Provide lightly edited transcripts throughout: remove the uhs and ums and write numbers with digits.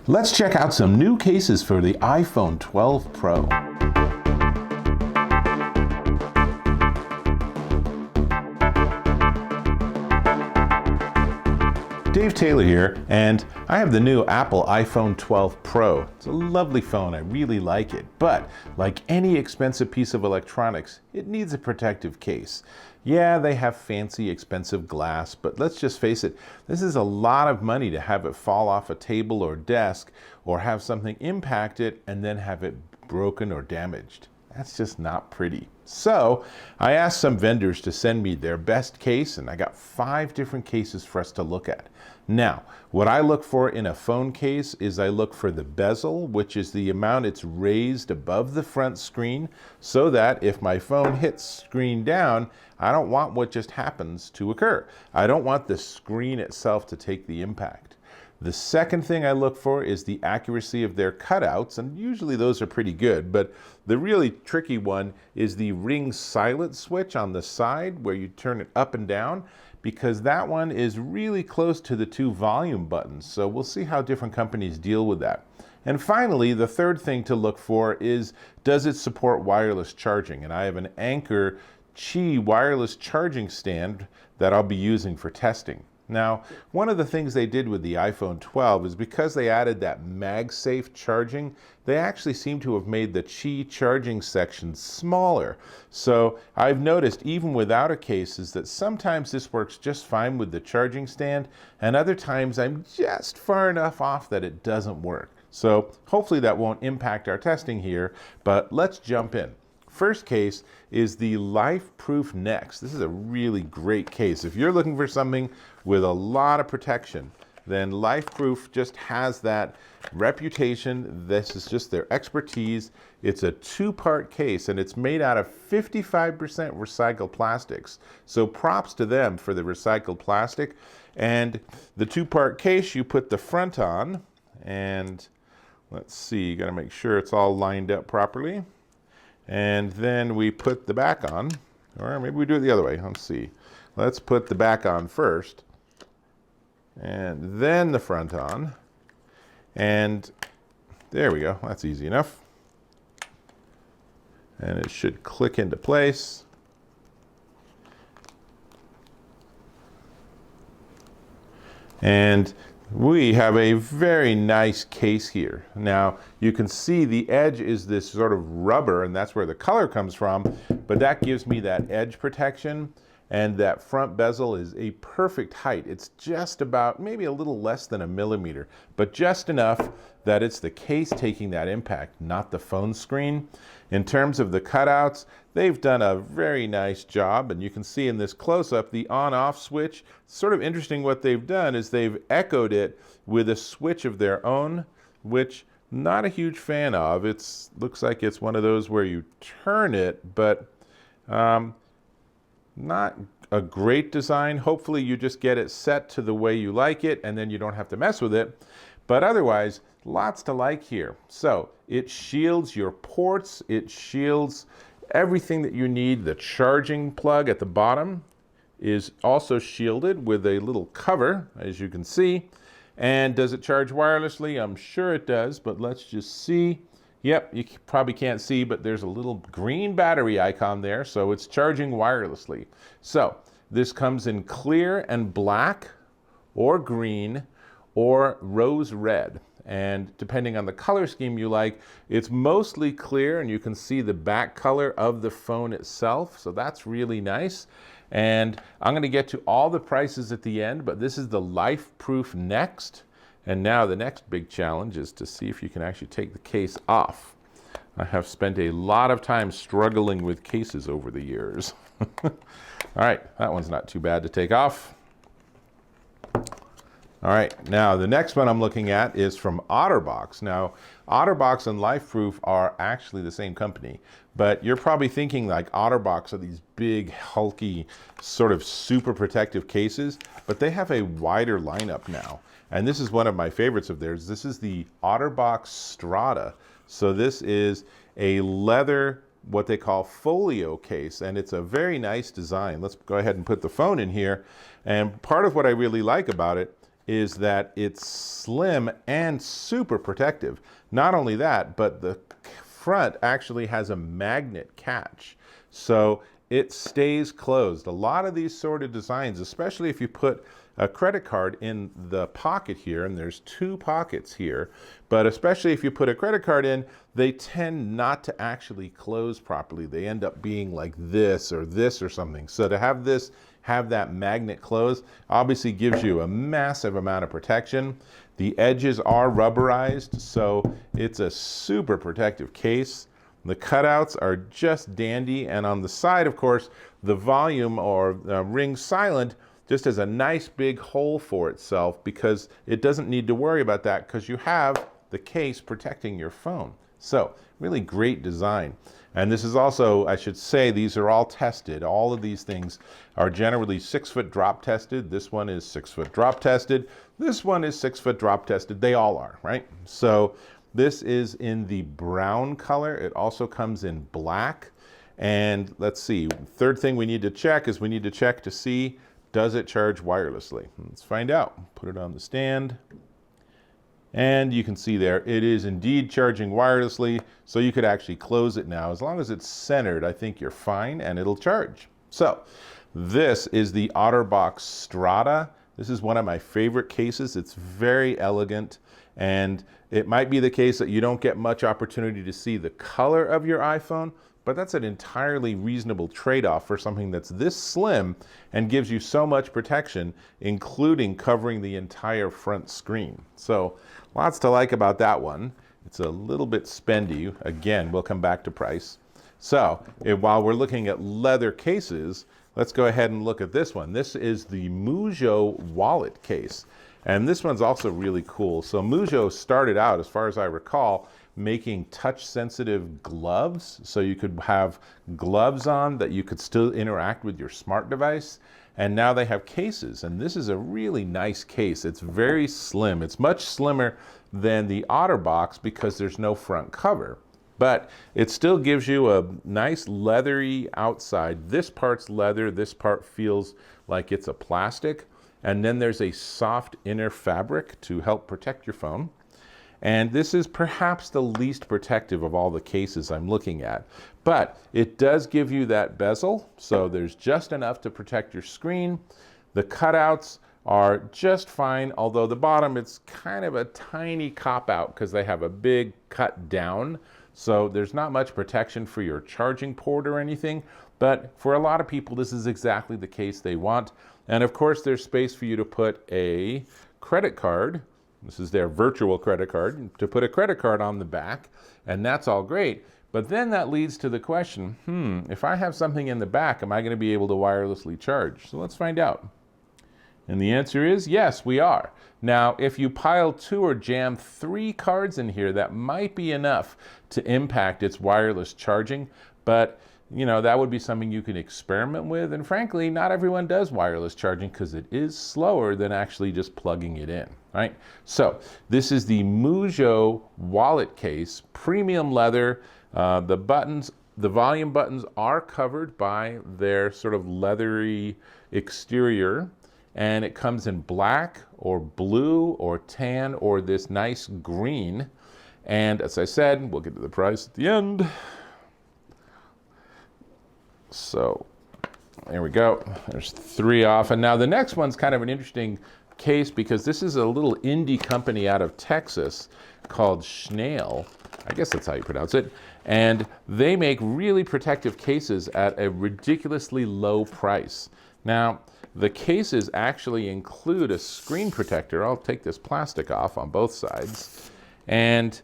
Let's check out some new cases for the iPhone 12 Pro. Dave Taylor here, and I have the new Apple iPhone 12 Pro. It's a lovely phone, I really like it, but like any expensive piece of electronics, it needs a protective case. Yeah, they have fancy, expensive glass, but let's just face it, this is a lot of money to have it fall off a table or desk, or have something impact it and then have it broken or damaged. That's just not pretty. So I asked some vendors to send me their best case, and I got 5 different cases for us to look at. Now, what I look for in a phone case is I look for the bezel, which is the amount it's raised above the front screen, so that if my phone hits screen down, I don't want what just happens to occur. I don't want the screen itself to take the impact. The second thing I look for is the accuracy of their cutouts, and usually those are pretty good, but the really tricky one is the ring silent switch on the side where you turn it up and down, because that one is really close to the 2 volume buttons. So we'll see how different companies deal with that. And finally, the third thing to look for is, does it support wireless charging? And I have an Anker Qi wireless charging stand that I'll be using for testing. Now, one of the things they did with the iPhone 12 is because they added that MagSafe charging, they actually seem to have made the Qi charging section smaller. So I've noticed even without a case is that sometimes this works just fine with the charging stand, and other times I'm just far enough off that it doesn't work. So hopefully that won't impact our testing here, but let's jump in. First case is the Lifeproof Next. This is a really great case. If you're looking for something with a lot of protection, then Lifeproof just has that reputation. This is just their expertise. It's a 2-part case, and it's made out of 55% recycled plastics. So props to them for the recycled plastic. And the 2-part case, you put the front on, and let's see, you gotta make sure it's all lined up properly. And then we put the back on, or maybe we do it the other way. Let's see. Let's put the back on first, and then the front on. And there we go. That's easy enough. And it should click into place. And we have a very nice case here. Now, you can see the edge is this sort of rubber, and that's where the color comes from, but that gives me that edge protection, and that front bezel is a perfect height. It's just about, maybe a little less than 1 millimeter, but just enough that it's the case taking that impact, not the phone screen. In terms of the cutouts, they've done a very nice job, and you can see in this close-up the on-off switch. Sort of interesting what they've done is they've echoed it with a switch of their own, which not a huge fan of. It looks like it's one of those where you turn it, but not a great design. Hopefully you just get it set to the way you like it, and then you don't have to mess with it. But otherwise, lots to like here. So it shields your ports, it shields everything that you need. The charging plug at the bottom is also shielded with a little cover, as you can see. And does it charge wirelessly? I'm sure it does, but let's just see. Yep, you probably can't see, but there's a little green battery icon there, so it's charging wirelessly. So this comes in clear and black, or green, or rose red. And depending on the color scheme you like, it's mostly clear, and you can see the back color of the phone itself, so that's really nice. And I'm gonna get to all the prices at the end, but this is the Lifeproof Next. And now the next big challenge is to see if you can actually take the case off. I have spent a lot of time struggling with cases over the years. All right, that one's not too bad to take off. All right, now the next one I'm looking at is from Otterbox. Now, Otterbox and Lifeproof are actually the same company, but you're probably thinking like Otterbox are these big, hulky, sort of super protective cases, but they have a wider lineup now. And this is one of my favorites of theirs. This is the Otterbox Strada. So this is a leather, what they call folio case, and it's a very nice design. Let's go ahead and put the phone in here. And part of what I really like about it is that it's slim and super protective. Not only that, but the front actually has a magnet catch. So it stays closed. A lot of these sort of designs, especially if you put a credit card in the pocket here, and there's two pockets here, but especially if you put a credit card in, they tend not to actually close properly. They end up being like this or something. So to have this have that magnet close obviously gives you a massive amount of protection. The edges are rubberized, so it's a super protective case. The cutouts are just dandy, and on the side, of course, the volume or ring silent just has a nice big hole for itself because it doesn't need to worry about that because you have the case protecting your phone. So really great design. And this is also, I should say, these are all tested. All of these things are generally 6-foot drop tested. This one is 6-foot drop tested. This one is 6-foot drop tested. They all are, right? So this is in the brown color. It also comes in black. And let's see, third thing we need to check is we need to check to see, does it charge wirelessly? Let's find out. Put it on the stand. And you can see there, it is indeed charging wirelessly, so you could actually close it now. As long as it's centered, I think you're fine, and it'll charge. So this is the Otterbox Strada. This is one of my favorite cases. It's very elegant, and it might be the case that you don't get much opportunity to see the color of your iPhone, but that's an entirely reasonable trade-off for something that's this slim and gives you so much protection, including covering the entire front screen. So lots to like about that one. It's a little bit spendy. Again, we'll come back to price. So while we're looking at leather cases, let's go ahead and look at this one. This is the Mujjo wallet case. And this one's also really cool. So Mujjo started out, as far as I recall, making touch-sensitive gloves, so you could have gloves on that you could still interact with your smart device. And now they have cases, and this is a really nice case. It's very slim. It's much slimmer than the Otterbox because there's no front cover, but it still gives you a nice leathery outside. This part's leather, this part feels like it's a plastic, and then there's a soft inner fabric to help protect your phone. And this is perhaps the least protective of all the cases I'm looking at. But it does give you that bezel, so there's just enough to protect your screen. The cutouts are just fine, although the bottom, it's kind of a tiny cop-out because they have a big cut down. So there's not much protection for your charging port or anything. But for a lot of people, this is exactly the case they want. And of course, there's space for you to put a credit card. This is their virtual credit card, to put a credit card on the back, and that's all great. But then that leads to the question, if I have something in the back, am I going to be able to wirelessly charge? So let's find out. And the answer is yes, we are. Now, if you pile 2 or jam 3 cards in here, that might be enough to impact its wireless charging, but you know, that would be something you can experiment with. And frankly, not everyone does wireless charging because it is slower than actually just plugging it in, right? So this is the Mujjo wallet case, premium leather. The volume buttons are covered by their sort of leathery exterior, and it comes in black or blue or tan or this nice green. And as I said, we'll get to the price at the end. So there we go. There's 3 off. And now the next one's kind of an interesting case because this is a little indie company out of Texas called Schnail. I guess that's how you pronounce it. And they make really protective cases at a ridiculously low price. Now, the cases actually include a screen protector. I'll take this plastic off on both sides. And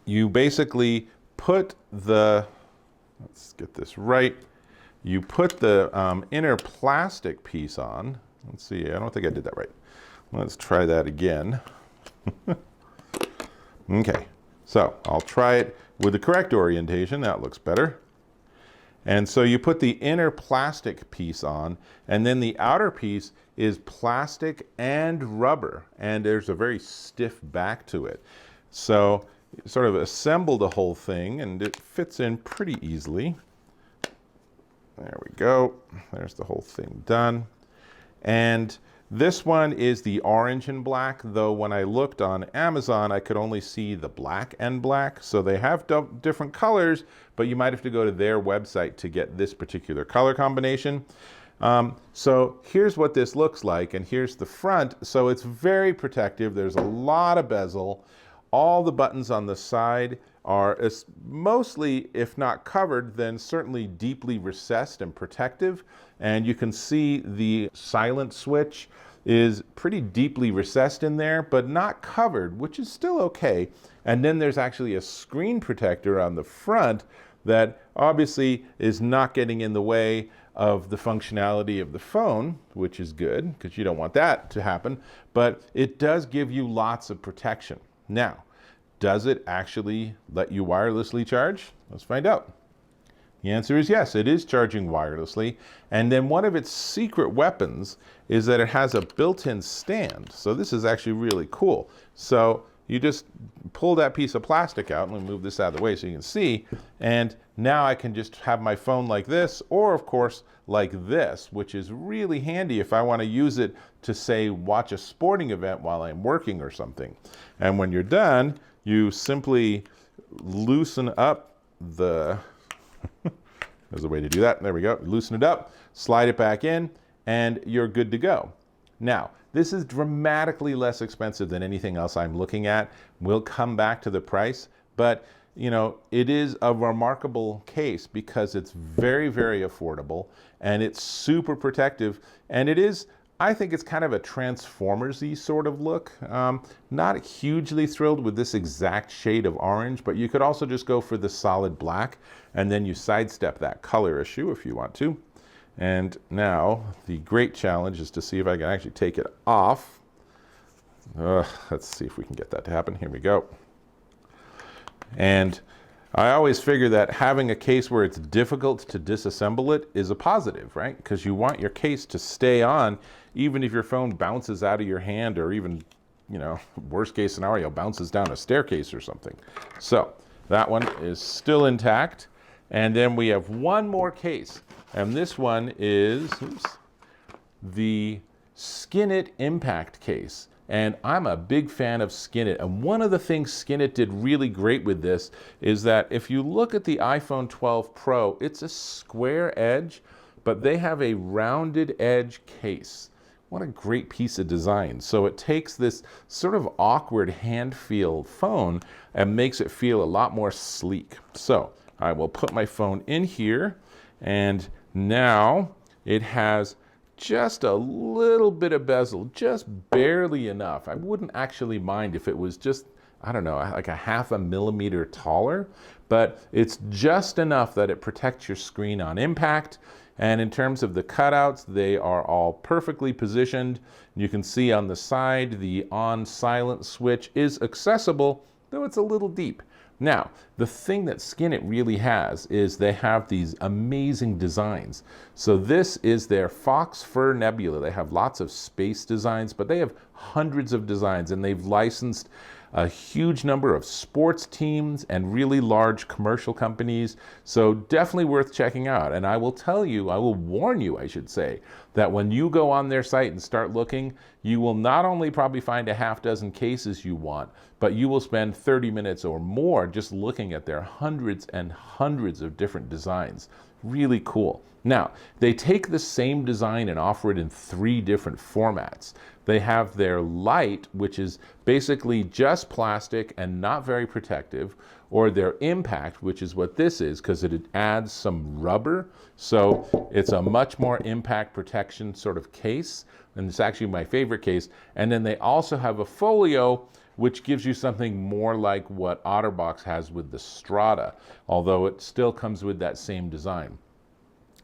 you basically put the, let's get this right. You put the inner plastic piece on. Let's see, I don't think I did that right. Let's try that again. Okay, so I'll try it with the correct orientation. That looks better. And so you put the inner plastic piece on, and then the outer piece is plastic and rubber, and there's a very stiff back to it. So you sort of assemble the whole thing, and it fits in pretty easily. There we go. There's the whole thing done. And This one is the orange and black, though when I looked on Amazon, I could only see the black and black. So they have different colors, but you might have to go to their website to get this particular color combination. So here's what this looks like, and here's the front. So it's very protective. There's a lot of bezel. All the buttons on the side are mostly, if not covered, then certainly deeply recessed and protective. And you can see the silent switch is pretty deeply recessed in there, but not covered, which is still okay. And then there's actually a screen protector on the front that obviously is not getting in the way of the functionality of the phone, which is good because you don't want that to happen, but it does give you lots of protection. Now, does it actually let you wirelessly charge? Let's find out. The answer is yes, it is charging wirelessly. And then one of its secret weapons is that it has a built-in stand. So this is actually really cool. So you just pull that piece of plastic out, and let me move this out of the way so you can see, and now I can just have my phone like this, or of course like this, which is really handy if I want to use it to, say, watch a sporting event while I'm working or something. And when you're done, you simply loosen up the there's a way to do that. There we go. Loosen it up, slide it back in, and you're good to go. Now, this is dramatically less expensive than anything else I'm looking at. We'll come back to the price, but you know, it is a remarkable case because it's very, very affordable and it's super protective, and it is, I think it's kind of a Transformers-y sort of look. Not hugely thrilled with this exact shade of orange, but you could also just go for the solid black, and then you sidestep that color issue if you want to. And now the great challenge is to see if I can actually take it off. Let's see if we can get that to happen. Here we go. And I always figure that having a case where it's difficult to disassemble it is a positive, right? Because you want your case to stay on even if your phone bounces out of your hand, or even, you know, worst case scenario, bounces down a staircase or something. So that one is still intact. And then we have one more case. And this one is the Skinit Impact case. And I'm a big fan of Skinit. And one of the things Skinit did really great with this is that if you look at the iPhone 12 Pro, it's a square edge, but they have a rounded edge case. What a great piece of design. So it takes this sort of awkward hand feel phone and makes it feel a lot more sleek. So I will put my phone in here, and now it has just a little bit of bezel, just barely enough. I wouldn't actually mind if it was just, I don't know, like a half a millimeter taller, but it's just enough that it protects your screen on impact. And in terms of the cutouts, they are all perfectly positioned. You can see on the side, the on silent switch is accessible, though it's a little deep. Now, the thing that Skinit really has is they have these amazing designs. So this is their Fox Fur Nebula. They have lots of space designs, but they have hundreds of designs, and they've licensed a huge number of sports teams and really large commercial companies. So definitely worth checking out. And I will tell you, I will warn you, I should say, that when you go on their site and start looking, you will not only probably find a half dozen cases you want, but you will spend 30 minutes or more just looking at their hundreds and hundreds of different designs. Really cool. Now, they take the same design and offer it in 3 different formats. They have their light, which is basically just plastic and not very protective, or their impact, which is what this is because it adds some rubber. So it's a much more impact protection sort of case, and it's actually my favorite case. And then they also have a folio, which gives you something more like what Otterbox has with the Strada, although it still comes with that same design.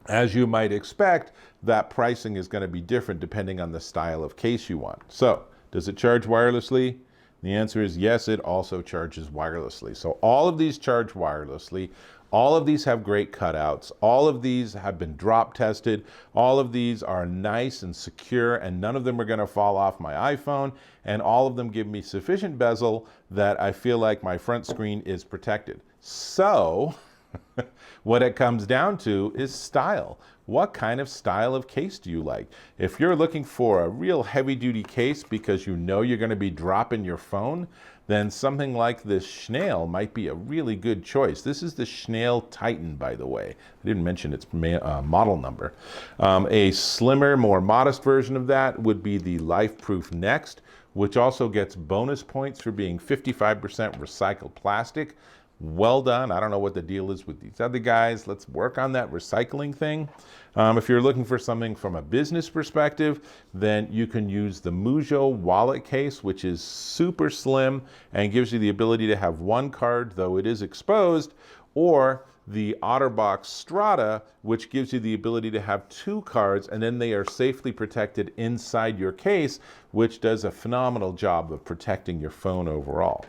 As you might expect, that pricing is going to be different depending on the style of case you want. So, does it charge wirelessly? The answer is yes, it also charges wirelessly. So all of these charge wirelessly. All of these have great cutouts. All of these have been drop tested. All of these are nice and secure, and none of them are going to fall off my iPhone. And all of them give me sufficient bezel that I feel like my front screen is protected. So what it comes down to is style. what kind of style of case do you like? If you're looking for a real heavy-duty case because you know you're going to be dropping your phone, then something like this Schnail might be a really good choice. This is the Schnail Titan, by the way. I didn't mention its model number. A slimmer, more modest version of that would be the Lifeproof Next, which also gets bonus points for being 55% recycled plastic. Well done. I don't know what the deal is with these other guys. Let's work on that recycling thing. If you're looking for something from a business perspective, then you can use the Mujjo wallet case, which is super slim and gives you the ability to have one card, though it is exposed, or the Otterbox Strada, which gives you the ability to have two cards, and then they are safely protected inside your case, which does a phenomenal job of protecting your phone overall.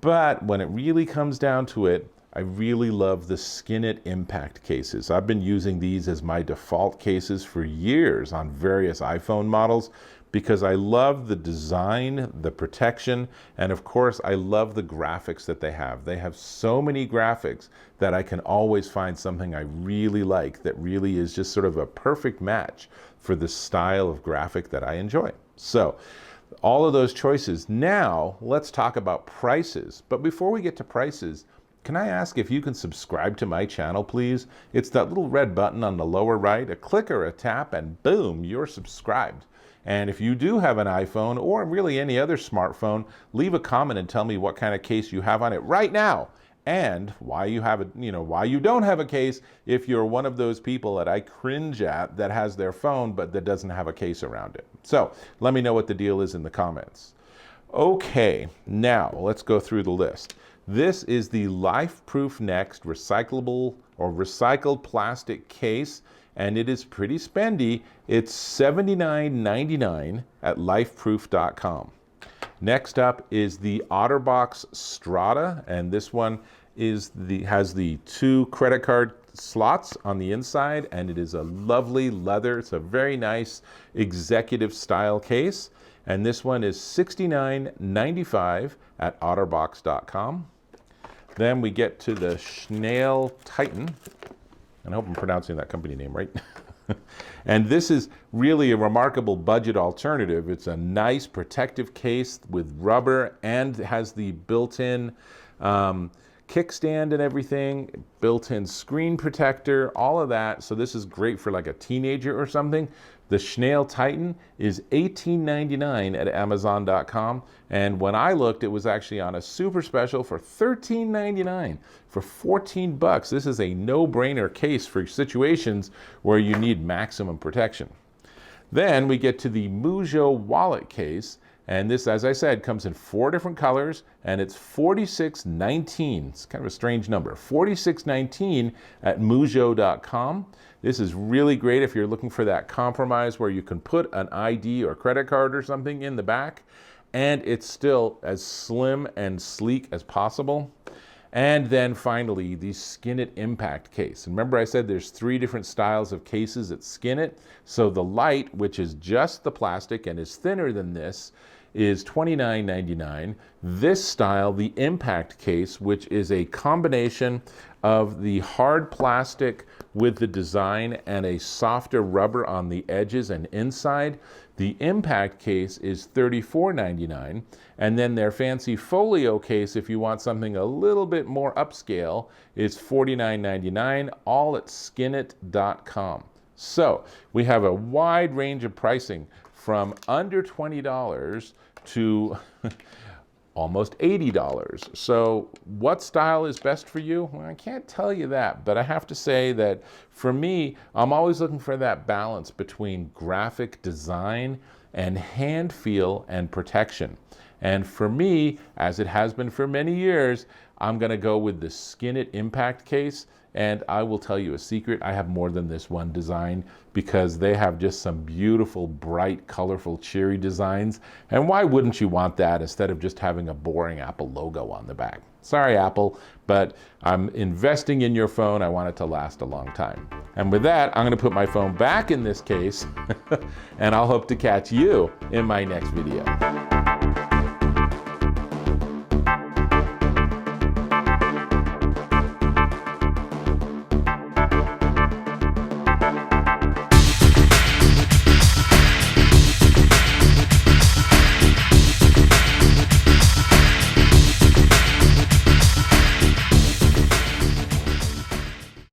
But when it really comes down to it, I really love the Skinit Impact cases. I've been using these as my default cases for years on various iPhone models because I love the design, the protection, and of course I love the graphics that they have. They have so many graphics that I can always find something I really like that really is just sort of a perfect match for the style of graphic that I enjoy. So, all of those choices. Now, let's talk about prices. But before we get to prices, can I ask if you can subscribe to my channel, please? It's that little red button on the lower right, a click or a tap, and boom, you're subscribed. And if you do have an iPhone or really any other smartphone, leave a comment and tell me what kind of case you have on it right now. And why you have it, why you don't have a case if you're one of those people that I cringe at that has their phone but that doesn't have a case around it. So let me know what the deal is in the comments. Okay, now let's go through the list. This is the Lifeproof Next recyclable or recycled plastic case, and it is pretty spendy. It's $79.99 at lifeproof.com. Next up is the Otterbox Strada, and this one has the two credit card slots on the inside, and it is a lovely leather. It's a very nice executive style case, and this one is $69.95 at otterbox.com. Then we get to the Schnail Titan, and I hope I'm pronouncing that company name right. And this is really a remarkable budget alternative. It's a nice protective case with rubber and has the built-in kickstand and everything, built-in screen protector, all of that. So this is great for like a teenager or something. The Schnail Titan is $18.99 at Amazon.com. And when I looked, it was actually on a super special for $13.99. For 14 bucks, this is a no-brainer case for situations where you need maximum protection. Then we get to the Mujjo wallet case. And this, as I said, comes in 4 different colors, and it's $46.19. It's kind of a strange number. $46.19 at Mujjo.com. This is really great if you're looking for that compromise where you can put an ID or credit card or something in the back, and it's still as slim and sleek as possible. And then finally, the Skinit Impact case. And remember I said there's 3 different styles of cases at Skinit. So the light, which is just the plastic and is thinner than this, is $29.99. This style, the Impact case, which is a combination of the hard plastic with the design and a softer rubber on the edges and inside. The Impact case is $34.99. And then their fancy folio case, if you want something a little bit more upscale, is $49.99, all at skinit.com. So we have a wide range of pricing from under $20 to almost $80. So what style is best for you? Well, I can't tell you that, but I have to say that for me, I'm always looking for that balance between graphic design and hand feel and protection. And for me, as it has been for many years, I'm gonna go with the Skinit Impact case. And I will tell you a secret, I have more than this one design because they have just some beautiful, bright, colorful, cheery designs. And why wouldn't you want that instead of just having a boring Apple logo on the back? Sorry, Apple, but I'm investing in your phone. I want it to last a long time. And with that, I'm gonna put my phone back in this case and I'll hope to catch you in my next video.